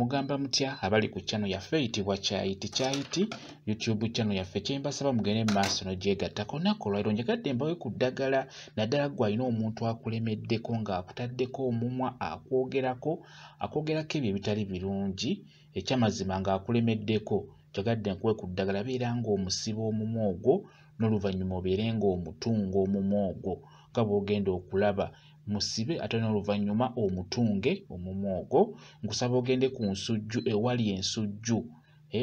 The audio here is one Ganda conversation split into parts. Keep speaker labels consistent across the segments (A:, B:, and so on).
A: mugamba mutya abali ku channel yaffe eyitibwa Kyayiti YouTube channel yaffe kyembasaba mugende mu maaso n'ogyegattako nako olwaleero njagadde mbawe ku ddagala naddala gwe alina omuntu akulemeddeko ng'akutaddeko omumwa akwogerako ebyo ebitali birungi ekyamazima ng'akulemeddeko njagadde nkuwe ku ddagala beera ng'omusiba omumwa ogwo n'oluvannyuma obeere ng'omutunga omumwa ogwo nga bw'ogenda okulaba musibe ate n'oluvannyuma omutunge omumwa ogwo nkusaba ogende ku nsujju ewali ensujju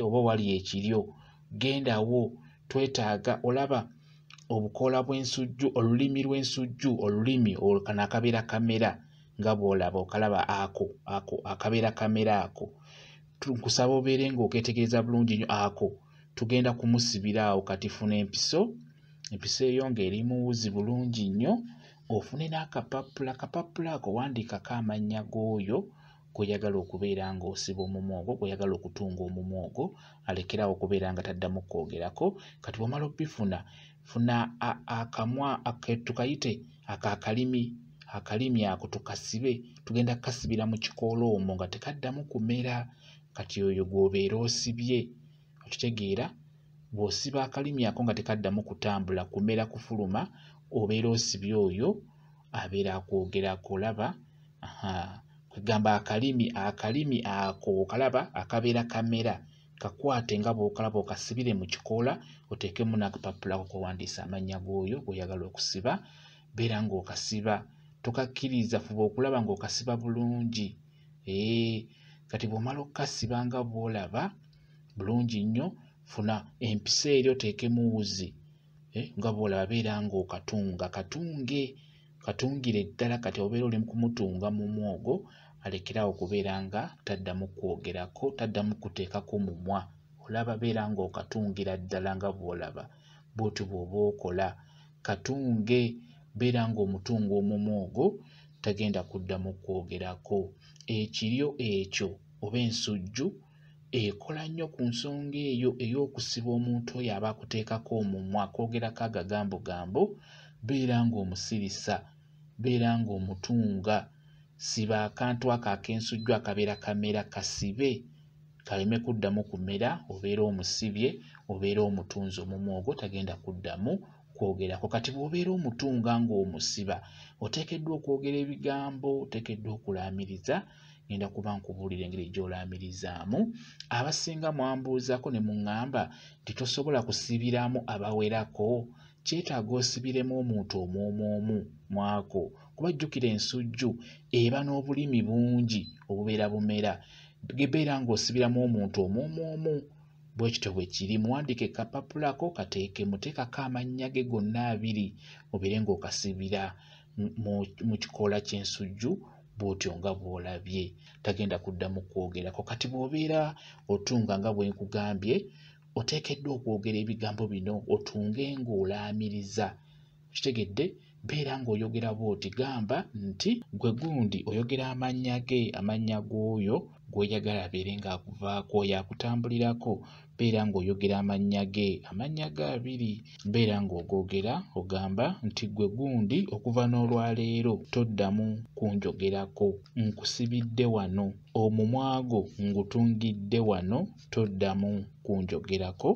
A: oba wali ekiryo gendawo twetaaga olaba obukoola bw'ensujju olulimi lw'ensujju olulimi kano akabeera kamera nga bw'olaba okalaba ako akabeera kamera ako nkusaba obeere ng'okeetegereza bulungi nnyo ako tugenda kumusibira awo kati funa empiso eyo ng'eri mu wuzi bulungi nnyo ofune n'akapapula ako wandiikako amannya g'oyo gw'oyagala okubeera ng'osiba omumwa ogwo gw'oyagala okutunga omumwa ogwo alekerawo okubeera nga taddamu kwogerako kati bw'omala obbifuna funa akamwa tukayite akalimi ako tukasibe tugenda kukasibira mu kikoola omwo nga tekaddamu kumera kati oyo gw'obeera osibye okitegeera bw'osiba akalimi ako nga tekaddamu kutambula kumera kufuluma obeera osibye oyo abeera akwogerako olaba kwegamba akalimi ako okalaba akabeera kamera kakwate nga bw'okalaba okasibire mu kikoola oteekemu n'akapapula ako kowandiisa amannya g'oyo gw'oyagala okusiba beera ng'okasiba tokakkiriza fuba okulaba ng'okasiba bulungi kati bw'omala okukasiba nga bw'olaba bulungi nnyo funa empisa eri oteekemu wuzi nga bw'olaba beera katungire ddala kati obeera oli kumutunga mu mwogo alekerawo okubeera nga taddamu kwogerako taddamu kuteekako mumwa olaba beera ng'okatungira ddala nga bw'olaba bw'otyo bw'oba okola katunge beera ng'omutunga omumwa ogwo tagenda kuddamu kwogerako ekiryo ekyo oba ensujju ekola nnyo ku nsonga eyo ey'okusiba omuntu oyo aba akuteekako omumwa akwogerako agagambogambo beera ng'omusirisa beera ng'omutunga siba akantu ako ak'ensujju akabeera kamera kasibe kaleme kuddamu kumera obeera omusibye obeera omutunzi omumwa ogwo tagenda kuddamu kwogerako kati bw'obeera omutunga ng'omusiba oteekeddwa okwogera ebigambo oteekeddwa okulaamiriza ngenda kuba nkubuulira engeri gy'olaamirizaamu abasinga mwambuuzaako ne muŋŋamba nti tosobola kusibiramu abawerako kyetaaga osibiremu omuntu omwomwomu mwako kuba jjukira ensujju eba n'obulimi bungi obubeera bumera gebeera ng'osibiramu omuntu omwomwomu bwe kityo bwe kiri muwandiike kapapulako kateekemu teekako amannya ge gonna abiri obeere ng'okasibira mu kikoola ky'ensujju bw'otyo nga bw'olabye tagenda kuddamu kwogerako kati bw'obeera otunga nga bwe nkugambye oteekeddwa okwogera ebigambo bino otunge ng'olaamiriza kitegedde beera ng'oyogera bw'oti gamba nti gwe gundi oyogera amannya g'oyo gw'oyagala abeere ng'akuvaako oyo akutambulirako beera ng'oyogera amannya ge abiri beera ng'ogoogera ogamba nti gwe gundi okuva n'olwaleero toddamu kunjogerako nkusibidde wano omumwa gwo ngutungidde wano toddamu kunjogerako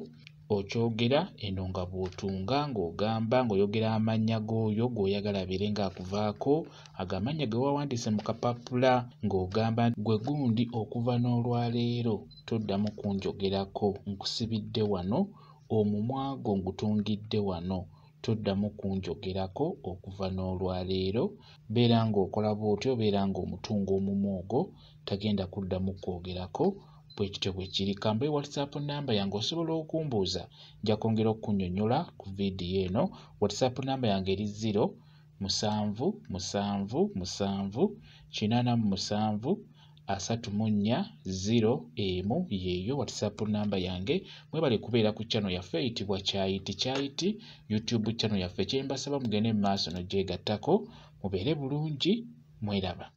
A: okyogera eno nga bw'otunga ng'ogamba ng'oyogera amannya g'oyo gw'oyagala abeere ng'akuvaako agamannya ge wawandiise mu kapapula ng'ogamba gwe gundi okuva n'olwaleero toddamu kunjogerako nkusibidde wano omumwa gwo ngutungidde wano toddamu kunjogerako okuva n'olwaleero beera ng'okola bw'otyo beera ng'omutunga omumwa ogwo tagenda kuddamu kwogerako bwe kityo bwe kiri kambe WhatsApp namba yange osobola okumbuuza nja kwongera okunnyonnyola ku vidiyo eno WhatsApp namba yange eri 0778734 yeeyo WhatsApp namba yange mwebale kubeera ku channel yaffe eyitibwa Kyayiti YouTube channel yaffe kyembasaba mugende mu maaso n'ogyegattako mubeere bulungi mweraba